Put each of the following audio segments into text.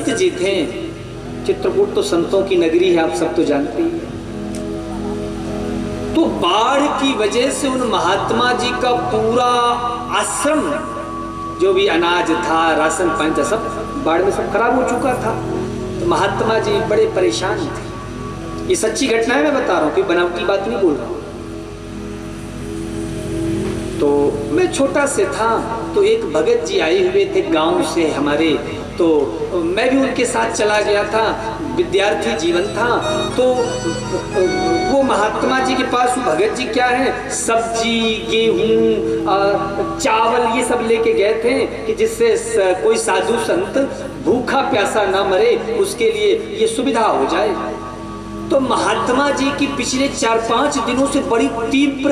संत जी थे, चित्रकूट तो संतों की नगरी है, आप सब तो जानते ही हैं। तो बाढ़ की वजह से उन महात्मा जी का पूरा आश्रम, जो भी अनाज था, राशन पानी था, सब बाढ़ में सब खराब हो चुका था। तो महात्मा जी बड़े परेशान थे। ये सच्ची घटना है, मैं बता रहा हूँ, कोई बनावटी बात नहीं बोल रहा हूँ। तो मैं छोटा से था, तो एक भगत जी आए हुए थे गांव से हमारे, तो मैं भी उनके साथ चला गया था, विद्यार्थी जीवन था। तो वो महात्मा जी के पास, वो भगत जी क्या है, सब्जी, गेहूं, चावल ये सब लेके गए थे कि जिससे कोई साधु संत भूखा प्यासा ना मरे, उसके लिए ये सुविधा हो जाए। तो महात्मा जी की पिछले 4-5 दिनों से बड़ी तीव्र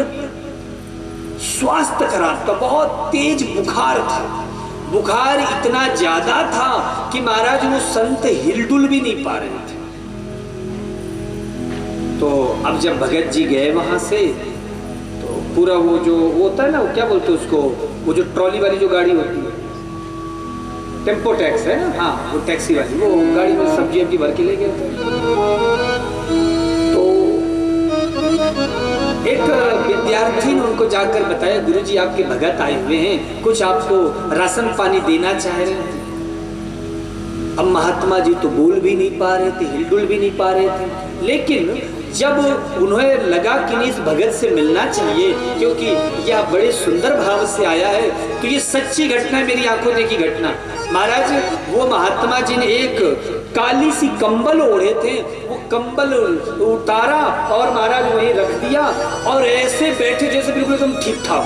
स्वास्थ्य खराब था, बहुत तेज बुखार था। बुखार इतना ज्यादा था कि महाराज वो संत हिलडुल भी नहीं पा रहे थे। तो अब जब भगत जी गए वहां से, तो पूरा वो जो होता है ना, वो क्या बोलते हैं उसको, वो जो ट्रॉली वाली जो गाड़ी होती है, टेम्पो टैक्स है ना, हाँ वो टैक्सी वाली, वो गाड़ी में सब्जी अब्जी भर के ले गए थे। तो एक विद्यार्थी ने उनको जाकर बताया, गुरुजी आपके भगत आए हुए हैं, कुछ आपको राशन पानी देना चाह रहे हैं। अब महात्मा जी तो बोल भी नहीं पा रहे थे, हिलडुल भी नहीं पा रहे थे, लेकिन जब उन्हें लगा कि नहीं इस भगत से मिलना चाहिए, क्योंकि यह बड़े सुंदर भाव से आया है, तो ये सच्ची घटना है, मेरी आंखों देखी घटना। महाराज वो महात्मा जी ने एक काली सी कंबल ओढ़े थे, वो कंबल उतारा और महाराज वहीं रख दिया, और ऐसे बैठे जैसे बिल्कुल एकदम ठीक ठाक।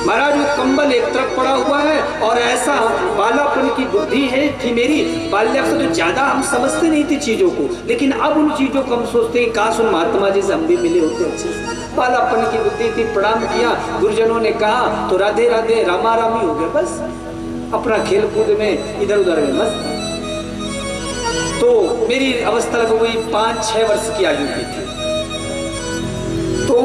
महाराज वो कंबल एक तरफ पड़ा हुआ है, और ऐसा बालापन की बुद्धि है कि मेरी बाल्य से तो ज्यादा हम समझते नहीं थे चीजों को, लेकिन अब उन चीजों को हम सोचते हैं काश उन महात्मा जी से हम भी मिले होते अच्छे से। बालापन की बुद्धि थी, प्रणाम किया, गुरुजनों ने कहा तो राधे राधे रामा रामी हो गए, बस अपना खेल कूद में इधर उधर में मस्त। तो मेरी अवस्था लगभग वही 5-6 वर्ष की आयु की थी। तो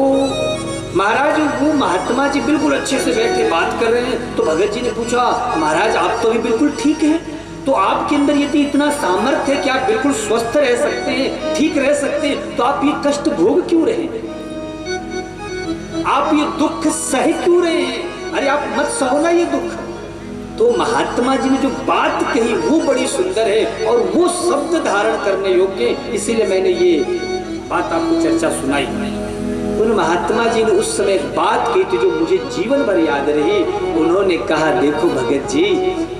महाराज वो महात्मा जी बिल्कुल अच्छे से बैठे बात कर रहे हैं। तो भगत जी ने पूछा, महाराज आप तो भी बिल्कुल ठीक हैं, तो आपके अंदर यदि इतना सामर्थ्य है कि आप बिल्कुल स्वस्थ रह सकते हैं, ठीक रह सकते हैं, तो आप ये कष्ट भोग क्यों रहे हैं, आप ये दुख सह क्यों रहे हैं, अरे आप मत सहो ना ये दुख। तो महात्मा जी ने जो बात कही वो बड़ी सुंदर है और वो शब्द धारण करने योग्य, इसीलिए मैंने ये बात आपको चर्चा सुनाई। उन महात्मा जी ने उस समय एक बात कही थी जो मुझे जीवन भर याद रही। उन्होंने कहा, देखो भगत जी,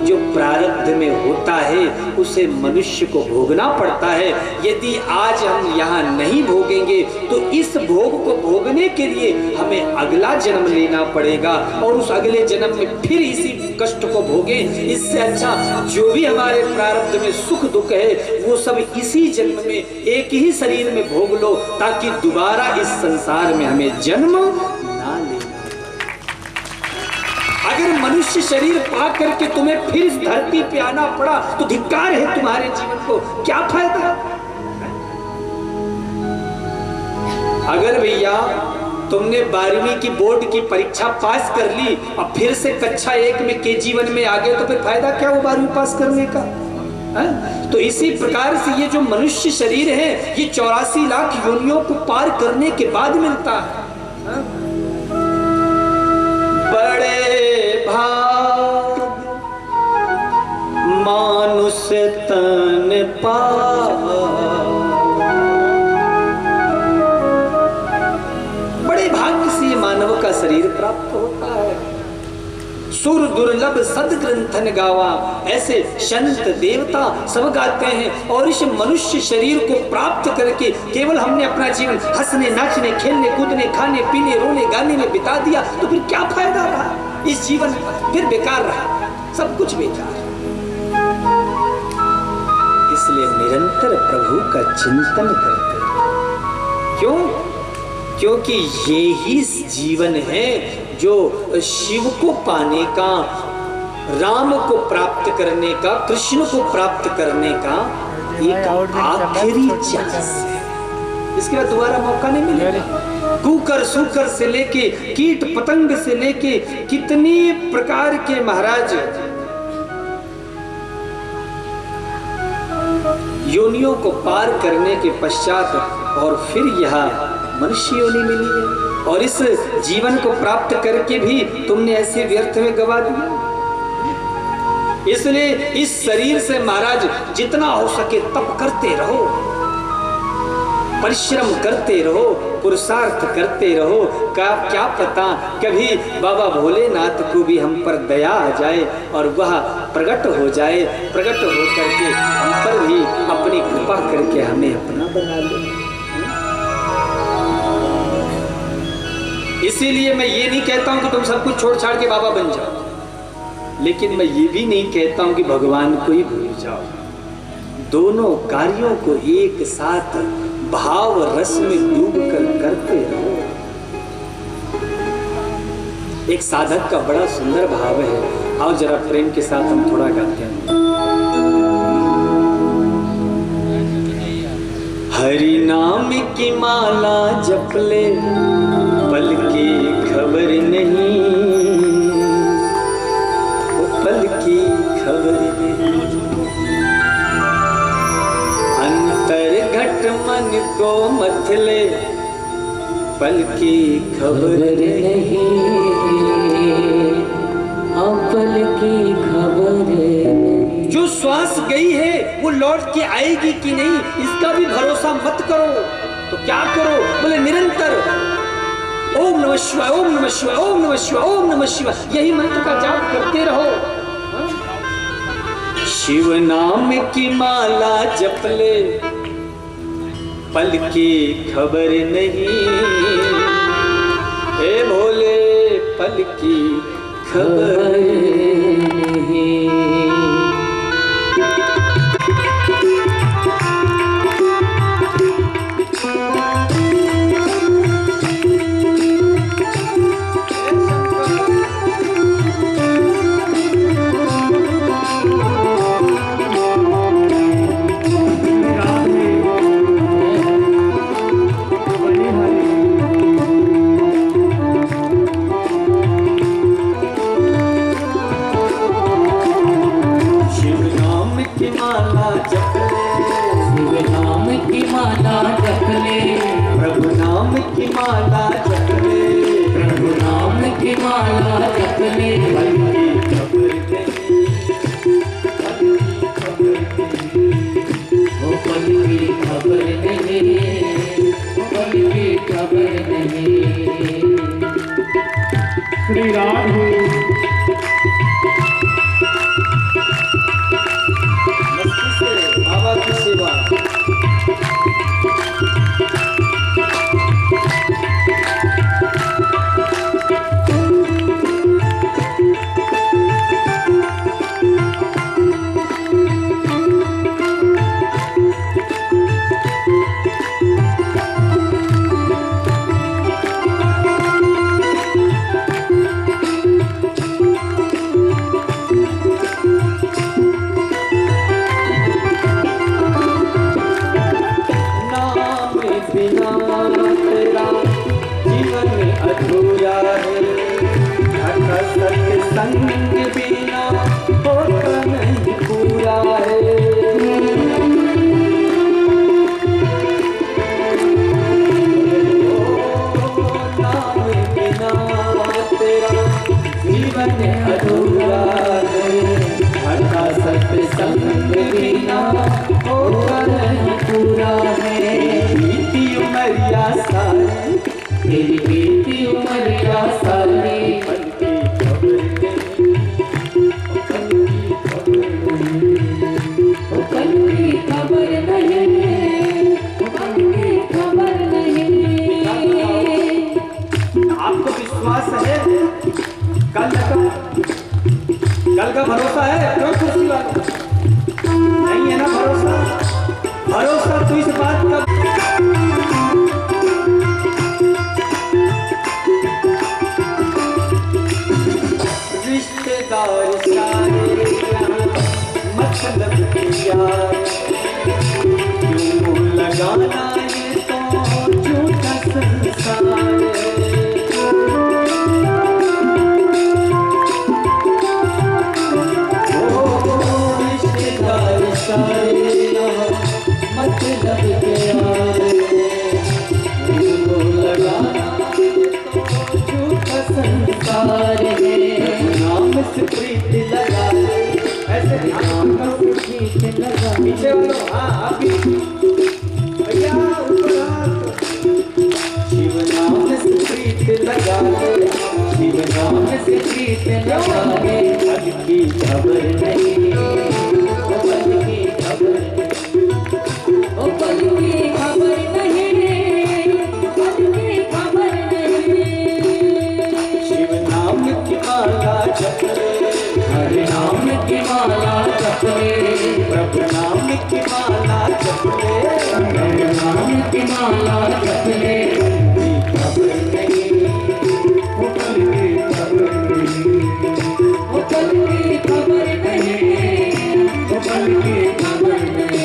जो प्रारब्ध में होता है उसे मनुष्य को भोगना पड़ता है। यदि आज हम यहाँ नहीं भोगेंगे तो इस भोग को भोगने के लिए हमें अगला जन्म लेना पड़ेगा, और उस अगले जन्म में फिर इसी कष्ट को भोगे। इससे अच्छा जो भी हमारे प्रारब्ध में सुख दुख है वो सब इसी जन्म में एक ही शरीर में भोग लो, ताकि दोबारा इस संसार में हमें जन्म ना लेना। अगर मनुष्य शरीर पा करके तुम्हें फिर इस धरती पे आना पड़ा तो धिक्कार है तुम्हारे जीवन को, क्या फायदा। अगर भैया तुमने 12वीं की बोर्ड की परीक्षा पास कर ली और फिर से कक्षा 1 में KG1 में आ गए, तो फिर फायदा क्या वो 12वीं पास करने का है? तो इसी प्रकार से ये जो मनुष्य शरीर है ये 84 लाख योनियों को पार करने के बाद मिलता है। बड़े भाग मानुष तन पावा, बड़े भाग्य से मानव का शरीर प्राप्त होता है। सुर दुर्लभ सदग्रंथन गावा, ऐसे संत देवता सब गाते हैं। और इस मनुष्य शरीर को प्राप्त करके केवल हमने अपना जीवन हंसने नाचने खेलने कूदने खाने पीने रोने गाने में बिता दिया, तो फिर क्या फायदा रहा इस जीवन का, फिर बेकार रहा, सब कुछ बेकार। इसलिए निरंतर प्रभु का चिंतन करते हैं। क्यों? क्योंकि ये ही जीवन है जो शिव को पाने का, राम को प्राप्त करने का, कृष्ण को प्राप्त करने का एक आखिरी चांस है। इसके बाद दोबारा मौका नहीं मिलेगा। कुकर सुकर से लेके कीट पतंग से लेके कितनी प्रकार के महाराज योनियों को पार करने के पश्चात और फिर यह मनुष्य योनि मिली है, और इस जीवन को प्राप्त करके भी तुमने ऐसे व्यर्थ में गवा दिया। इसलिए इस शरीर से महाराज जितना हो सके तप करते रहो, परिश्रम करते रहो, पुरुषार्थ करते रहो। क्या पता कभी बाबा भोलेनाथ को भी हम पर दया आ जाए और वह प्रकट हो जाए, प्रकट हो करके हम पर भी अपनी कृपा करके हमें अपना बना ले। इसीलिए मैं ये नहीं कहता हूं कि तुम सब कुछ छोड़ छाड़ के बाबा बन जाओ, लेकिन मैं ये भी नहीं कहता हूं कि भगवान को ही भूल जाओ। दोनों कार्यों को एक साथ भाव रस में डूब कर करते रहो। एक साधक का बड़ा सुंदर भाव है, आओ जरा प्रेम के साथ हम थोड़ा गाते हैं। हरि नाम की माला जप ले, पल की खबर नहीं, वो पल की खबर नहीं। अंतर घट मन को मथले, पल की खबर नहीं, पल की खबर नहीं। जो श्वास गई है वो लौट के आएगी कि नहीं, इसका भी भरोसा मत करो। तो क्या करो, बोले निरंतर ओम नमः शिवाय, ओम नमः शिवाय, ओम नमः शिवाय, ओम नमः शिवाय, यही मंत्र का जाप करते रहो। शिव नाम की माला जप ले, पल की खबर नहीं, ए भोले पल की खबर नहीं। श्री राधे बाबा की सेवा। संग बिना होता नहीं पूरा है, नाम बिना तेरा जीवन अधूरा है। घटा सत्य संग बिना होता नहीं पूरा है। बीती उमरिया सारी, तेरी बीती उमरिया सारी, कल का भरोसा है, क्यों खुशी बात नहीं है ना भरोसा। भरोसा तो इस बात का रिश्तेदार सारे मतलब यार, क्यों लगाना ये तो झूठा संसार। मतलब के यार वो लगाना झूठा संसार है। नाम से प्रीत लगा ऐसे नाम से प्रीत लगा। पीछे वालों हाँ अभी भैया शिव नाम से प्रीत लगा ले, शिव नाम से प्रीत लगा ले। पल की खबर नहीं, पल की खबर नहीं, ओ पल की खबर नहीं, पल की खबर नहीं। शिव नाम की माला जप ले, हरे नाम की माला जप ले, प्रभु नाम की माला जप ले, हरे नाम की माला जप ले। खबर नहीं, वो पल की खबर नहीं, वो पल की खबर नहीं, वो पल की खबर नहीं।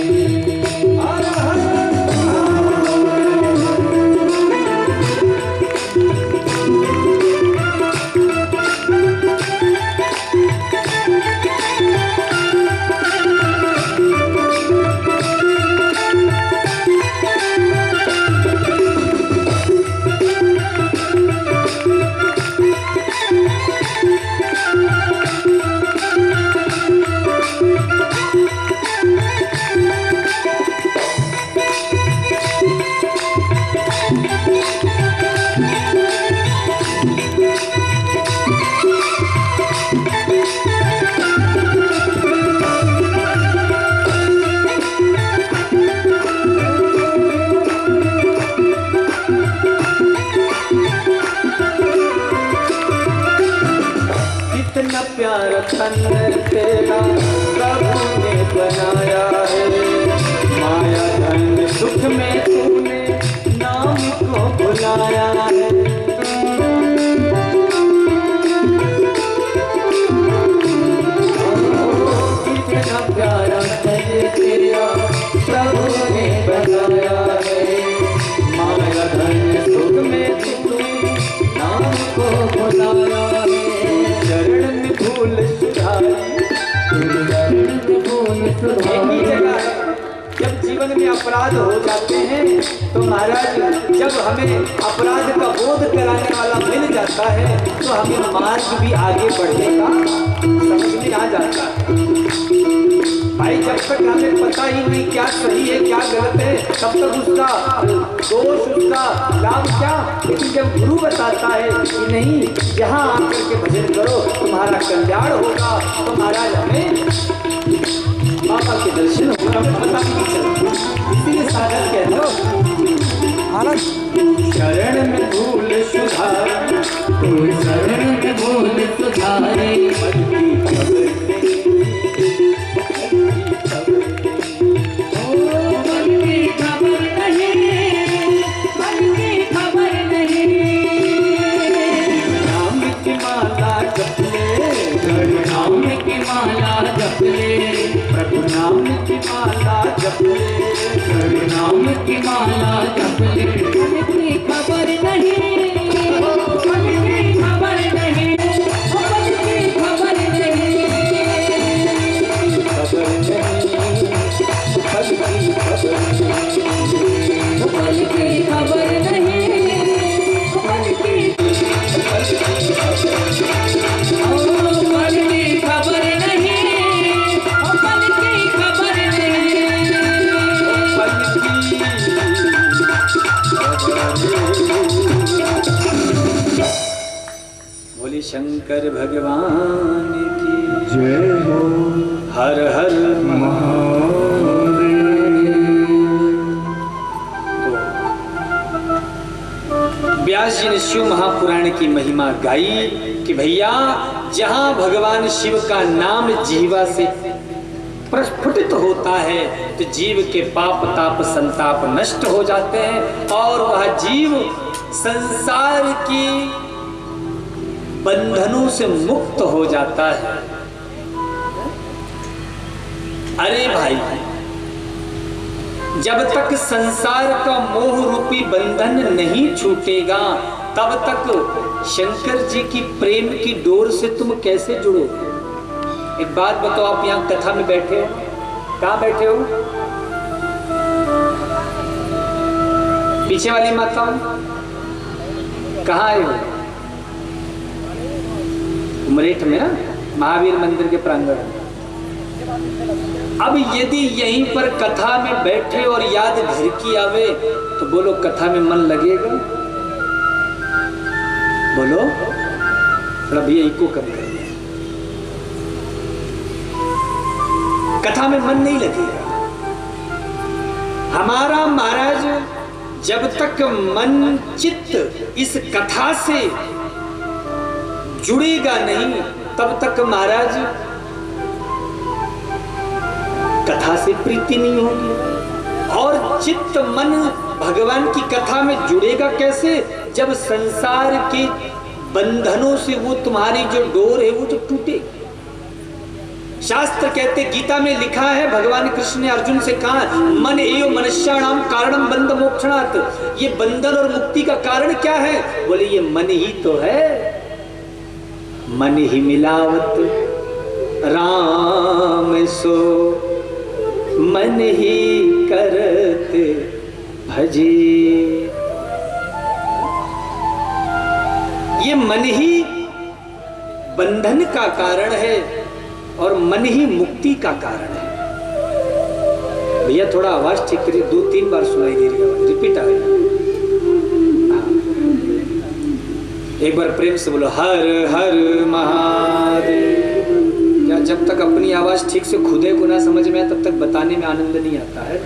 प्यारा तन तेरा प्रभु ने बनाया है। माया धन सुख में तूने नाम को बुलाया है। कितना प्यारा तन तेरा प्रभु ने बनाया है। माया धन सुख में तूने नाम को बुलाया है। चरण में भूल सुधारी, एक ही जगह है। जब जीवन में अपराध हो जाते हैं तो महाराज जब हमें अपराध का बोध कराने वाला मिल जाता है तो हमें मार्ग भी आगे बढ़ने का समझ में आ जाता है। भाई जब तक हमें पता ही नहीं क्या सही है क्या गलत है तब तक उसका दोष उसका लाभ क्या। लेकिन जब गुरु बताता है कि नहीं यहाँ आकर के भजन करो तुम्हारा कल्याण होगा तो महाराज हमें बाबा के दर्शन होगा पता नहीं चलता। इसीलिए साधन कहते हो शरण में भूल सुधारे, शरण में भूल सुधारे। प्रभु नाम की माला जप ले, हरि नाम की माला जप ले। पल की खबर नहीं, पल की खबर नहीं, पल की खबर नहीं, खबर नहीं, पल की खबर नहीं, पल की खबर नहीं, पल की शंकर भगवान की जय हो। हर हर महादेव। तो व्यास जी ने शिव महापुराण की महिमा गाई कि भैया जहां भगवान शिव का नाम जीवा से प्रस्फुटित होता है तो जीव के पाप ताप संताप नष्ट हो जाते हैं और वह जीव संसार की बंधनों से मुक्त हो जाता है। अरे भाई जब तक संसार का मोह रूपी बंधन नहीं छूटेगा तब तक शंकर जी की प्रेम की डोर से तुम कैसे जुड़ो। एक बात बताओ, आप यहाँ कथा में बैठे हो, कहाँ बैठे हो? पीछे वाली माताओं कहाँ आए हो? उमरेठ में ना, महावीर मंदिर के प्रांगण। अब यदि यहीं पर कथा में बैठे और याद घर की आवे तो बोलो कथा में मन लगेगा? बोलो, रवि यही को कम कर, कथा में मन नहीं लगेगा हमारा। महाराज जब तक मन चित्त इस कथा से जुड़ेगा नहीं तब तक महाराज कथा से प्रीति नहीं होगी। और चित्त मन भगवान की कथा में जुड़ेगा कैसे? जब संसार के बंधनों से वो तुम्हारी जो डोर है वो तो टूटेगी। शास्त्र कहते, गीता में लिखा है, भगवान कृष्ण ने अर्जुन से कहा, मन एव मनुष्याणाम कारणम बंध मोक्षणात्। ये बंधन और मुक्ति का कारण क्या है? बोले ये मन ही तो है। मन ही मिलावत राम सो मन ही करत भजे। ये मन ही बंधन का कारण है और मन ही मुक्ति का कारण है। भैया थोड़ा आवाज ठीक करिए, 2-3 बार सुनाई दे रही है, रिपीट आ रही है। एक बार प्रेम से बोलो हर हर महादेव। या जब तक अपनी आवाज ठीक से खुदे को ना समझ में आए तब तक बताने में आनंद नहीं आता है।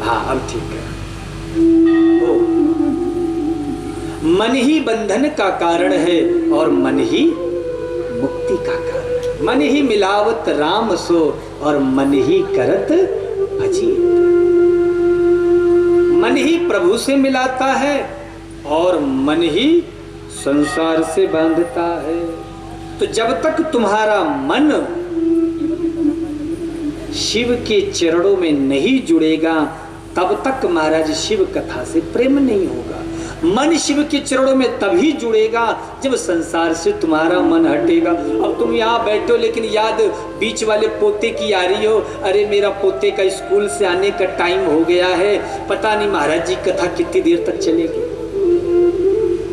हाँ अब ठीक है। ओ, मन ही बंधन का कारण है और मन ही मुक्ति का कारण है। मन ही मिलावत राम सो और मन ही करत भजी। मन ही प्रभु से मिलाता है और मन ही संसार से बांधता है। तो जब तक तुम्हारा मन शिव के चरणों में नहीं जुड़ेगा तब तक महाराज शिव कथा से प्रेम नहीं होगा। मन शिव के चरणों में तभी जुड़ेगा जब संसार से तुम्हारा मन हटेगा। अब तुम यहाँ बैठो लेकिन याद बीच वाले पोते की आ रही हो, अरे मेरा पोते का स्कूल से आने का टाइम हो गया है, पता नहीं महाराज जी कथा कितनी देर तक चलेगी।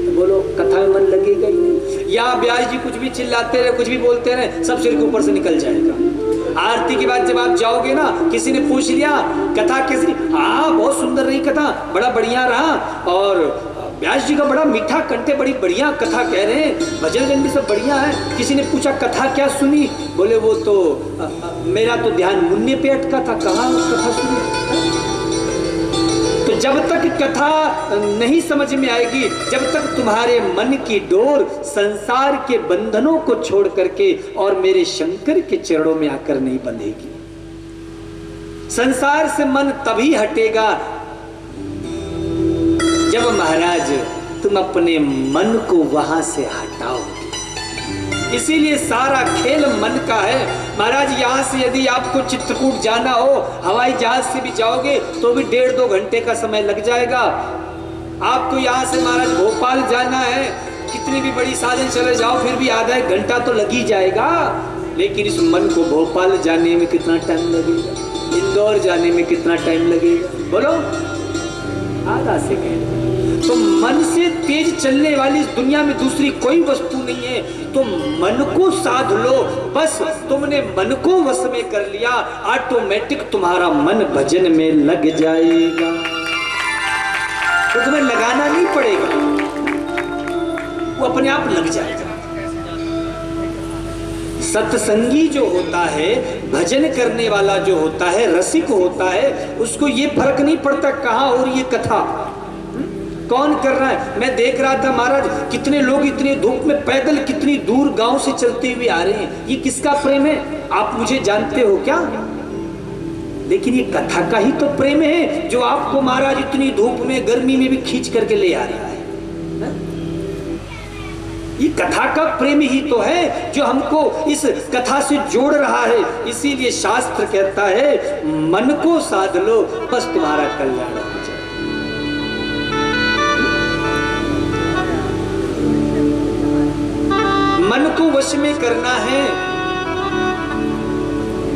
तो बोलो कथा में मन लगेगा ही नहीं। या ब्यास जी कुछ भी चिल्लाते रहे, कुछ भी बोलते रहे, सब सिर के ऊपर से निकल जाएगा। आरती के बाद जब आप जाओगे ना, किसी ने पूछ लिया कथा कैसी, हाँ बहुत सुंदर रही कथा, बड़ा बढ़िया रहा, और व्यास जी का बड़ा मीठा कंठे, बड़ी बढ़िया कथा कह रहे हैं, भजन गण भी सब बढ़िया है। किसी ने पूछा कथा क्या सुनी? बोले वो तो मेरा तो ध्यान मुन्ने पे अटका था, कहाँ कथा सुनी? तो जब तक कथा नहीं समझ में आएगी, जब तक तुम्हारे मन की डोर संसार के बंधनों को छोड़ करके और मेरे शंकर के चरणों में आकर नहीं बंधेगी। संसार से मन तभी हटेगा जब महाराज तुम अपने मन को वहां से हटाओगे। इसीलिए सारा खेल मन का है। महाराज यहाँ से यदि आपको चित्रकूट जाना हो, हवाई जहाज से भी जाओगे तो भी 1.5-2 घंटे का समय लग जाएगा। आपको यहाँ से महाराज भोपाल जाना है, कितनी भी बड़ी साधन चले जाओ फिर भी आधा 1 घंटा तो लग ही जाएगा। लेकिन इस मन को भोपाल जाने में कितना टाइम लगेगा, इंदौर जाने में कितना टाइम लगेगा? बोलो, आधा सेकेंड। तो मन से तेज चलने वाली इस दुनिया में दूसरी कोई वस्तु नहीं है। तो मन को साध लो, बस तुमने मन को वश में कर लिया, ऑटोमेटिक तुम्हारा मन भजन में लग जाएगा। तो तुम्हें लगाना नहीं पड़ेगा, वो अपने आप लग जाएगा। सत्संगी जो होता है, भजन करने वाला जो होता है, रसिक होता है, उसको ये फर्क नहीं पड़ता कहाँ हो रही है कथा, कौन कर रहा है। मैं देख रहा था महाराज, कितने लोग इतने धूप में पैदल कितनी दूर गांव से चलते हुए आ रहे हैं। ये किसका प्रेम है? आप मुझे जानते हो क्या? लेकिन ये कथा का ही तो प्रेम है जो आपको महाराज इतनी धूप में गर्मी में भी खींच करके ले आ रहा है। ये कथा का प्रेम ही तो है जो हमको इस कथा से जोड़ रहा है। इसीलिए शास्त्र कहता है मन को साध लो, बस तुम्हारा कल्याण हो जाए। मन को वश में करना है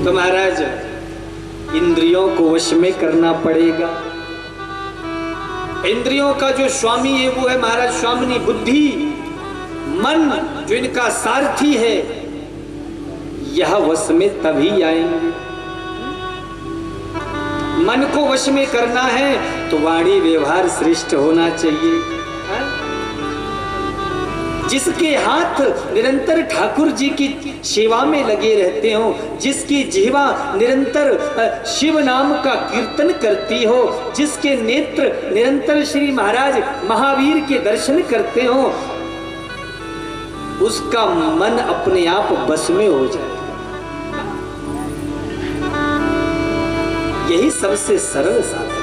तो महाराज इंद्रियों को वश में करना पड़ेगा। इंद्रियों का जो स्वामी है वो है महाराज स्वामिनी बुद्धि। मन जो इनका सारथी है, यह वश में तभी आएंगे। मन को वश में करना है तो वाणी व्यवहार श्रेष्ठ होना चाहिए। जिसके हाथ निरंतर ठाकुर जी की सेवा में लगे रहते हो, जिसकी जिह्वा निरंतर शिव नाम का कीर्तन करती हो, जिसके नेत्र निरंतर श्री महाराज महावीर के दर्शन करते हो, उसका मन अपने आप बस में हो जाए। यही सबसे सरल साधन।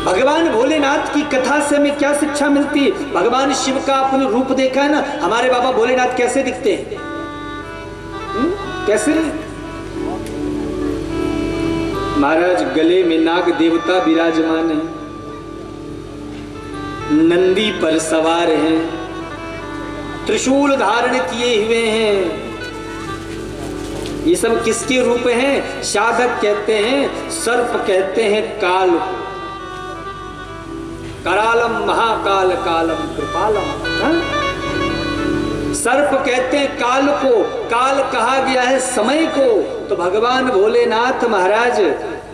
भगवान भोलेनाथ की कथा से हमें क्या शिक्षा मिलती है? भगवान शिव का आपने रूप देखा है ना, हमारे बाबा भोलेनाथ कैसे दिखते हैं? कैसे? महाराज गले में नाग देवता विराजमान है, नंदी पर सवार हैं, त्रिशूल धारण किए हुए हैं। ये सब किसके रूप हैं? साधक कहते हैं, सर्प कहते हैं काल, करालम महाकाल कालम कृपालम। सर्प कहते हैं काल को, काल कहा गया है समय को। तो भगवान भोलेनाथ महाराज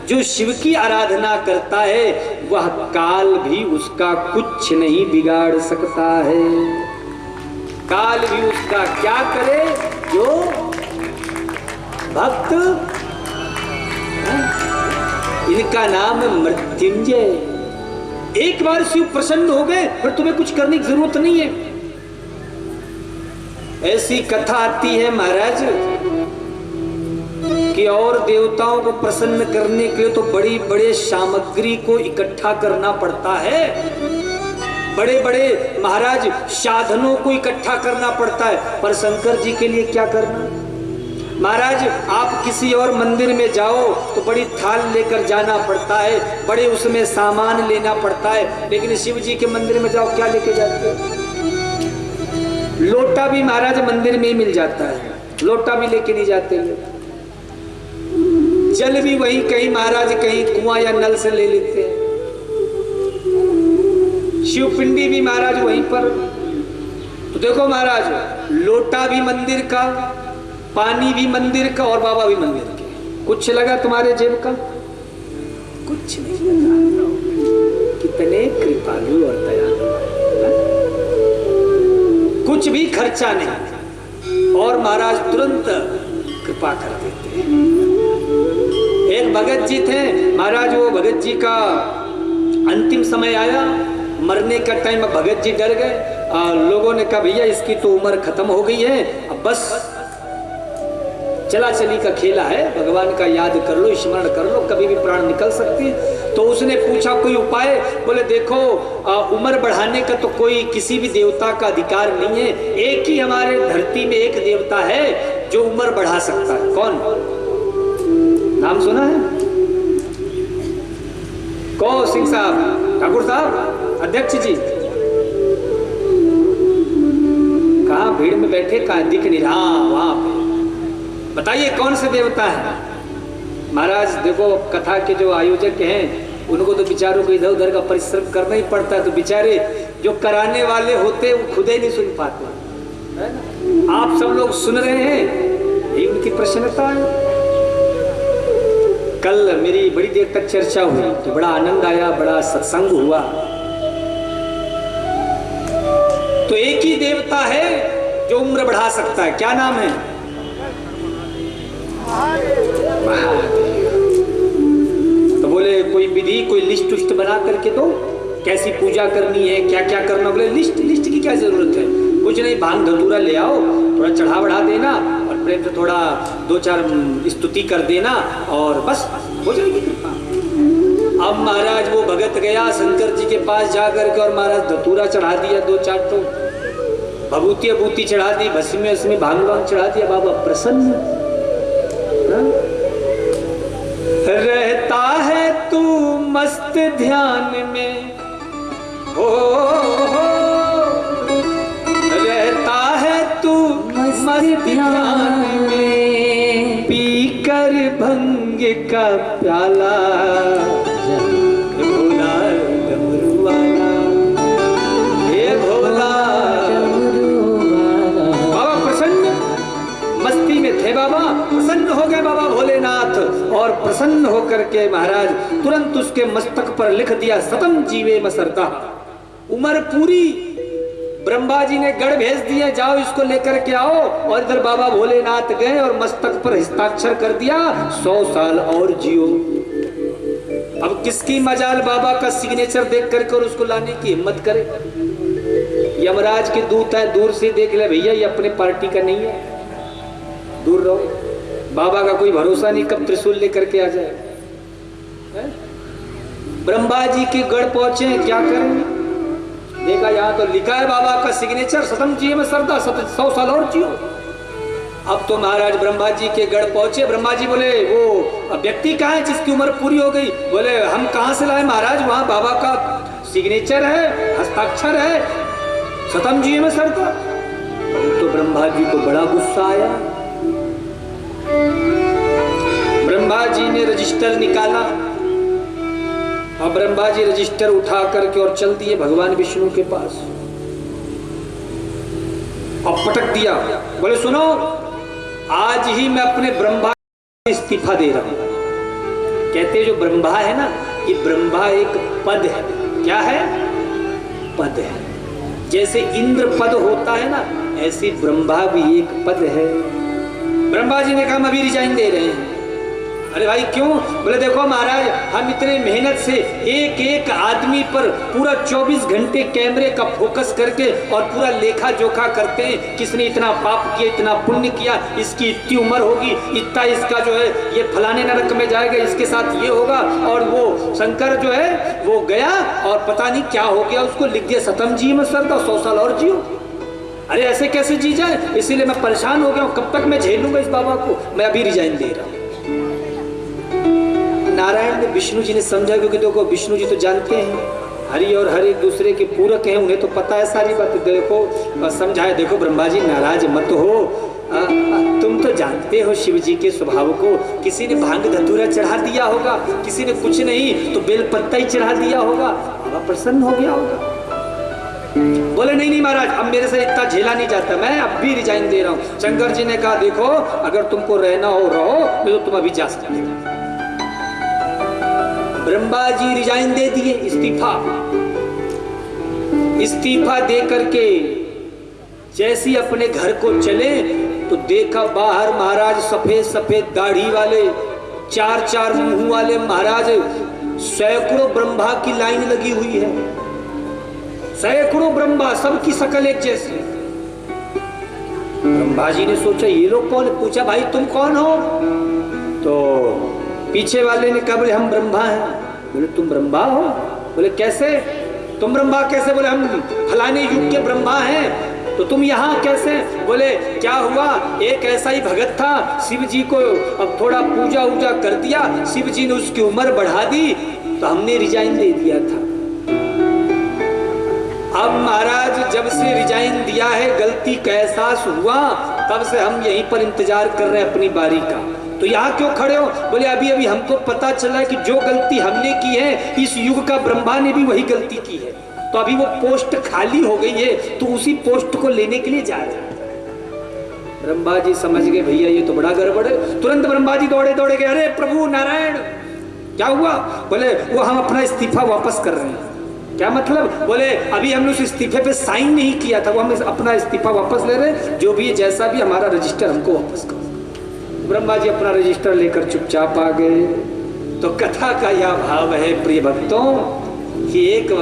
जो शिव की आराधना करता है, वह काल भी उसका कुछ नहीं बिगाड़ सकता है। काल भी उसका क्या करे? जो भक्त, इनका नाम है मृत्युंजय। एक बार शिव प्रसन्न हो गए, फिर तुम्हें कुछ करने की जरूरत नहीं है। ऐसी कथा आती है महाराज कि और देवताओं को प्रसन्न करने के लिए तो बड़ी बड़े सामग्री को इकट्ठा करना पड़ता है, बड़े बड़े महाराज साधनों को इकट्ठा करना पड़ता है। पर शंकर जी के लिए क्या करना? महाराज आप किसी और मंदिर में जाओ तो बड़ी थाल लेकर जाना पड़ता है, बड़े उसमें सामान लेना पड़ता है, लेकिन शिव जी के मंदिर में जाओ क्या लेके जाते हो? लोटा भी महाराज मंदिर में ही मिल जाता है, लोटा भी लेके नहीं जाते लोग। जल भी वहीं कहीं महाराज कहीं कुआं या नल से ले लेते हैं। शिव पिंडी भी महाराज वहीं पर। तो देखो महाराज, लोटा भी मंदिर का, पानी भी मंदिर का और बाबा भी मंदिर के। कुछ लगा तुम्हारे जेब का? कुछ नहीं लगा। कितने कृपालु और दयालु, कुछ भी खर्चा नहीं और महाराज तुरंत कृपा कर देते हैं। एक भगत जी थे महाराज, वो भगत जी का अंतिम समय आया, मरने का टाइम। भगत जी डर गए। लोगों ने कहा भैया इसकी तो उम्र खत्म हो गई है, अब बस चला चली का खेला है, भगवान का याद कर लो, स्मरण कर लो, कभी भी प्राण निकल सकती है। तो उसने पूछा कोई उपाय? बोले देखो उम्र बढ़ाने का तो कोई किसी भी देवता का अधिकार नहीं है, एक ही हमारे धरती में एक देवता है जो उम्र बढ़ा सकता है। कौन? नाम सुना है? कौन? सिंह साहब, ठाकुर साहब, अध्यक्ष जी। कहाँ भीड़ में बैठे, कहाँ दिख नहीं रहा? वहां पे बताइए कौन से देवता है? महाराज देखो कथा के जो आयोजक हैं उनको तो बेचारों को इधर उधर का परिश्रम करना ही पड़ता है, तो बेचारे जो कराने वाले होते वो खुद ही नहीं सुन पाते, है ना? आप सब लोग सुन रहे हैं, ये उनकी प्रसन्नता है। कल मेरी बड़ी देर तक चर्चा हुई तो बड़ा आनंद आया, बड़ा सत्संग हुआ। तो एक ही देवता है जो उम्र बढ़ा सकता है, क्या नाम है? तो बोले कोई विधि, कोई लिस्ट उस्ट बना करके दो, कैसी पूजा करनी है, क्या क्या करना। बोले लिस्ट की क्या जरूरत है? कुछ नहीं, भांग धतूरा ले आओ, थोड़ा चढ़ा बढ़ा देना और प्रेम से थोड़ा दो चार स्तुति कर देना और बस हो जाएगी कृपा। अब महाराज वो भगत गया शंकर जी के पास जा करके और महाराज धतूरा चढ़ा दिया, दो चार तो भभूति अभूति चढ़ा दी, भस्मी उसमें भांग वांग चढ़ा दिया। बाबा प्रसन्न रहता है तू मस्त ध्यान में, हो रहता है तू मस्त ध्यान में, पीकर भंग का प्याला भोला डमरू बाबा, प्रसन्न हो गए बाबा भोलेनाथ, और प्रसन्न होकर के महाराज तुरंत उसके मस्तक पर लिख दिया सतम जीवे मसरदा, उम्र पूरी। ब्रह्मा जी ने गढ़ भेज दिए, जाओ इसको लेकर के आओ, और इधर बाबा भोलेनाथ गए और मस्तक पर हस्ताक्षर कर दिया 100 साल और जियो। अब किसकी मजाल बाबा का सिग्नेचर देख करके और उसको लाने की हिम्मत करे। यमराज के दूत है, दूर से देख ले भैया ये अपने पार्टी का नहीं है, दूर रहो। बाबा का कोई भरोसा नहीं कब त्रिशूल लेकर के आ जाए। ब्रह्मा जी के गढ़ पहुंचे, क्या करें, देखा यहाँ तो लिखा है बाबा का सिग्नेचर सतम जिये में सरदा, 100 साल और जियो। अब तो महाराज ब्रह्मा जी के गढ़ पहुंचे। ब्रह्मा जी बोले वो व्यक्ति कहाँ है जिसकी उम्र पूरी हो गई? बोले हम कहाँ से लाए महाराज, वहां बाबा का सिग्नेचर है, हस्ताक्षर है, सतम जिये में सरदा। तो ब्रह्मा जी को बड़ा गुस्सा आया। ब्रह्मा जी ने रजिस्टर निकाला और ब्रह्मा जी रजिस्टर उठा करके और चल दिए भगवान विष्णु के पास और पटक दिया। बोले सुनो, आज ही मैं अपने ब्रह्मा इस्तीफा दे रहा हूं। कहते जो ब्रह्मा है ना, ये ब्रह्मा एक पद है। क्या है? पद है। जैसे इंद्र पद होता है ना, ऐसे ब्रह्मा भी एक पद है। ब्रह्मा जी ने कहा हम अभी रिजाइन दे रहे हैं। अरे भाई क्यों? बोले देखो महाराज, हम इतने मेहनत से एक एक आदमी पर पूरा 24 घंटे कैमरे का फोकस करके और पूरा लेखा जोखा करते हैं, किसने इतना पाप किया, इतना पुण्य किया, इसकी इतनी उम्र होगी, इतना इसका जो है ये फलाने नरक में जाएगा, इसके साथ ये होगा। और वो शंकर जो है वो गया और पता नहीं क्या हो गया, उसको लिख दिया सतम जी में सरदा, 100 साल और जियो। अरे ऐसे कैसे जी जाए? इसीलिए मैं परेशान हो गया हूँ, कब तक मैं झेलूंगा इस बाबा को, मैं अभी रिजाइन दे रहा हूँ। नारायण ने, विष्णु जी ने समझा, क्योंकि देखो विष्णु जी तो जानते हैं हरि और हरि एक दूसरे के पूरक हैं, उन्हें तो पता है सारी बात। देखो समझाया, देखो ब्रह्मा जी नाराज मत हो, तुम तो जानते हो शिव जी के स्वभाव को, किसी ने भांग धतूरा चढ़ा दिया होगा, किसी ने कुछ नहीं तो बेल पत्ता ही चढ़ा दिया होगा, बाबा प्रसन्न हो गया होगा। बोले नहीं नहीं महाराज, अब मेरे से इतना झेला नहीं जाता, मैं अब भी रिजाइन दे रहा हूँ। शंकर जी ने कहा देखो अगर तुमको रहना हो रहो, तो तुम अभी जा सकते हो। ब्रह्मा जी रिजाइन दे दिए, इस्तीफा दे करके जैसी अपने घर को चले तो देखा बाहर महाराज सफेद सफेद दाढ़ी वाले, 4-4 मुंह वाले महाराज, सैकड़ों ब्रह्मा की लाइन लगी हुई है, सैकड़ों ब्रह्मा, सबकी शक्ल एक जैसी। ब्रह्मा जी ने सोचा ये लोग कौन है, पूछा भाई तुम कौन हो? तो पीछे वाले ने कहा बोले हम ब्रह्मा हैं। बोले तुम ब्रह्मा हो? बोले कैसे? तुम ब्रह्मा कैसे? बोले हम फलाने युग के ब्रह्मा हैं। तो तुम यहाँ कैसे? बोले क्या हुआ, एक ऐसा ही भगत था, शिव जी को अब थोड़ा पूजा वूजा कर दिया, शिव जी ने उसकी उम्र बढ़ा दी तो हमने रिजाइन दे दिया था। अब महाराज जब से रिजाइन दिया है, गलती का एहसास हुआ, तब से हम यहीं पर इंतजार कर रहे हैं अपनी बारी का। तो यहाँ क्यों खड़े हो? बोले अभी अभी हमको पता चला है कि जो गलती हमने की है, इस युग का ब्रह्मा ने भी वही गलती की है, तो अभी वो पोस्ट खाली हो गई है, तो उसी पोस्ट को लेने के लिए जा रहे हैं। ब्रह्मा जी समझ गए भैया ये तो बड़ा गड़बड़ है। तुरंत ब्रह्मा जी दौड़े दौड़े गए, अरे प्रभु नारायण क्या हुआ? बोले वो हम अपना इस्तीफा वापस कर रहे हैं। क्या मतलब? बोले अभी हमने उस इस्तीफे पे साइन नहीं किया था, वो हम अपना इस्तीफा वापस ले रहे हैं, जो भी है जैसा भी हमारा रजिस्टर हमको वापस करो। ब्रह्मा जी अपना रजिस्टर लेकर चुपचाप आ गए। तो कथा का यह भाव है प्रिय भक्तों कि एक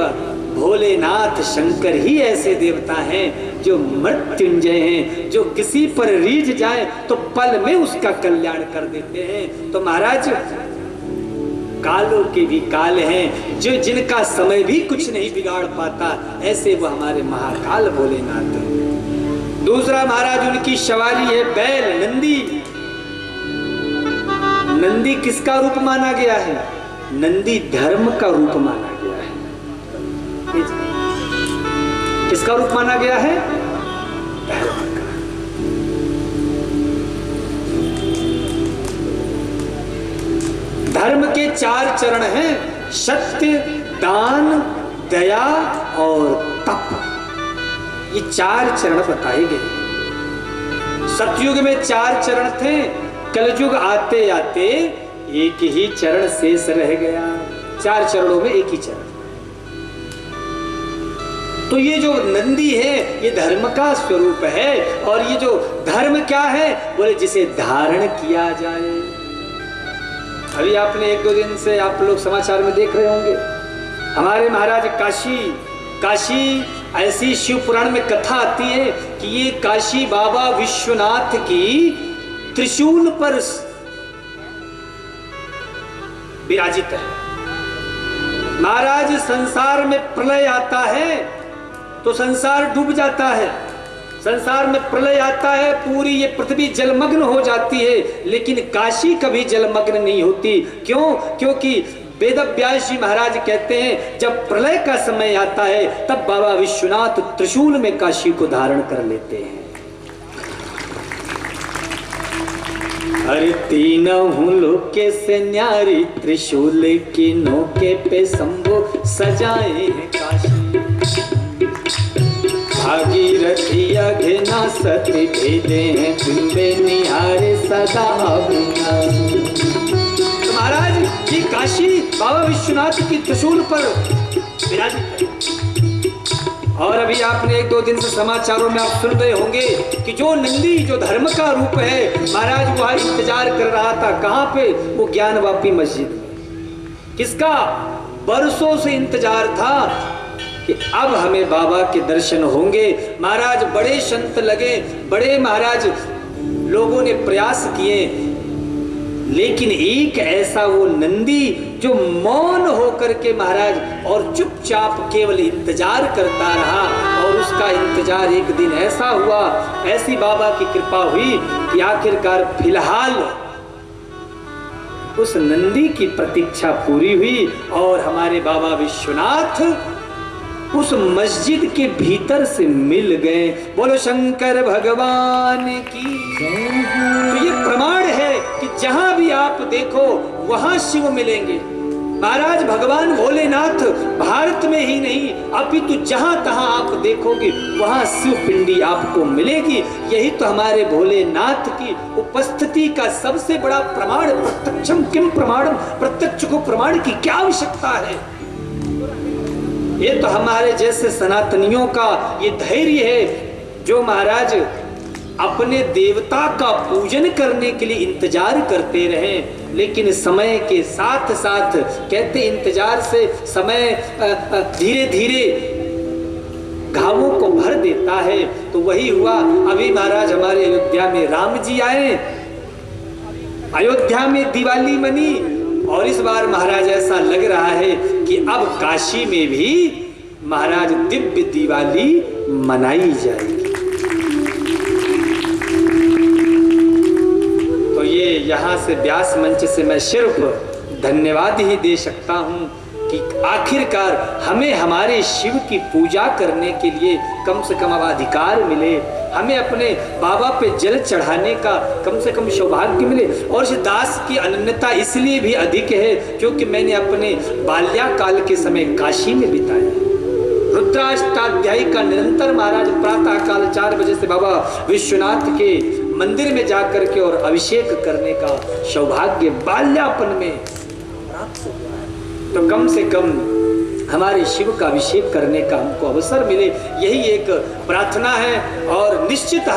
भोलेनाथ शंकर ही ऐसे देवता हैं जो मृत्युंजय हैं, जो किसी पर रीझ जाए तो पल में उसका कल्याण कर देते हैं। तो महाराज कालों के भी काल हैं, जो जिनका समय भी कुछ नहीं बिगाड़ पाता, ऐसे वो हमारे महाकाल भोलेनाथ हैं। दूसरा महाराज उनकी सवारी है बैल, नंदी। नंदी किसका रूप माना गया है? नंदी धर्म का रूप माना गया है। किसका रूप माना गया है? धर्म का। धर्म के 4 चरण हैं, सत्य, दान, दया और तप। ये 4 चरण बताए गए। सतयुग में 4 चरण थे, कलयुग आते आते एक ही चरण शेष रह गया। 4 चरणों में एक ही चरण। तो ये जो नंदी है ये धर्म का स्वरूप है। और ये जो धर्म क्या है, बोले जिसे धारण किया जाए। अभी आपने 1-2 दिन से आप लोग समाचार में देख रहे होंगे, हमारे महाराज काशी ऐसी शिव पुराण में कथा आती है कि ये काशी बाबा विश्वनाथ की त्रिशूल पर विराजित है। महाराज संसार में प्रलय आता है तो संसार डूब जाता है, संसार में प्रलय आता है, पूरी ये पृथ्वी जलमग्न हो जाती है, लेकिन काशी कभी जलमग्न नहीं होती। क्यों? क्योंकि वेदव्यास जी महाराज कहते हैं जब प्रलय का समय आता है तब बाबा विश्वनाथ त्रिशूल में काशी को धारण कर लेते हैं। अरे तीनों लोके से न्यारी त्रिशूल की नोके पे शंभो सजाए हैं काशी। भागीरथी अघना सती भेदे हैं बिंबे निहारे सदा अभिना। तो महाराज ये काशी बाबा विश्वनाथ की त्रिशूल पर विराजित है। और अभी आपने 1-2 दिन से समाचारों में आप सुन रहे होंगे कि जो नंदी जो धर्म का रूप है, महाराज वह इंतजार कर रहा था कहां पे, वो ज्ञानवापी मस्जिद में। किसका? बरसों से इंतजार था कि अब हमें बाबा के दर्शन होंगे। महाराज बड़े संत लगे, बड़े महाराज लोगों ने प्रयास किए, लेकिन एक ऐसा वो नंदी जो मौन होकर के महाराज और चुपचाप केवल इंतजार करता रहा। और उसका इंतजार एक दिन ऐसा हुआ, ऐसी बाबा की कृपा हुई कि आखिरकार फिलहाल उस नंदी की प्रतीक्षा पूरी हुई और हमारे बाबा विश्वनाथ उस मस्जिद के भीतर से मिल गए। बोलो शंकर भगवान की। तो ये प्रमाण है कि जहां भी आप देखो वहां शिव मिलेंगे। महाराज भगवान भोलेनाथ भारत में ही नहीं अपितु जहां तहां आप देखोगे वहां शिव पिंडी आपको मिलेगी। यही तो हमारे भोलेनाथ की उपस्थिति का सबसे बड़ा प्रमाण। प्रत्यक्षम किम प्रमाणम, प्रत्यक्ष को प्रमाण की क्या आवश्यकता है। ये तो हमारे जैसे सनातनियों का ये धैर्य है जो महाराज अपने देवता का पूजन करने के लिए इंतजार करते रहे, लेकिन समय के साथ साथ कहते इंतजार से समय धीरे धीरे घावों को भर देता है। तो वही हुआ। अभी महाराज हमारे अयोध्या में राम जी आए, अयोध्या में दिवाली मनी, और इस बार महाराज ऐसा लग रहा है कि अब काशी में भी महाराज दिव्य दिवाली मनाई जाएगी। तो ये यहाँ से व्यास मंच से मैं सिर्फ धन्यवाद ही दे सकता हूँ कि आखिरकार हमें हमारे शिव की पूजा करने के लिए कम से कम अब अधिकार मिले, हमें अपने बाबा पे जल चढ़ाने का कम से कम सौभाग्य मिले। और इस दास की अनन्यता इसलिए भी अधिक है क्योंकि मैंने अपने बाल्याकाल के समय काशी में बिताया। रुद्राष्टाध्यायी का निरंतर महाराज प्रातः काल 4 बजे से बाबा विश्वनाथ के मंदिर में जाकर के और अभिषेक करने का सौभाग्य बाल्यापन में प्राप्त हुआ है। तो कम से कम हमारे शिव का अभिषेक करने का हमको अवसर मिले, यही एक प्रार्थना है। और निश्चित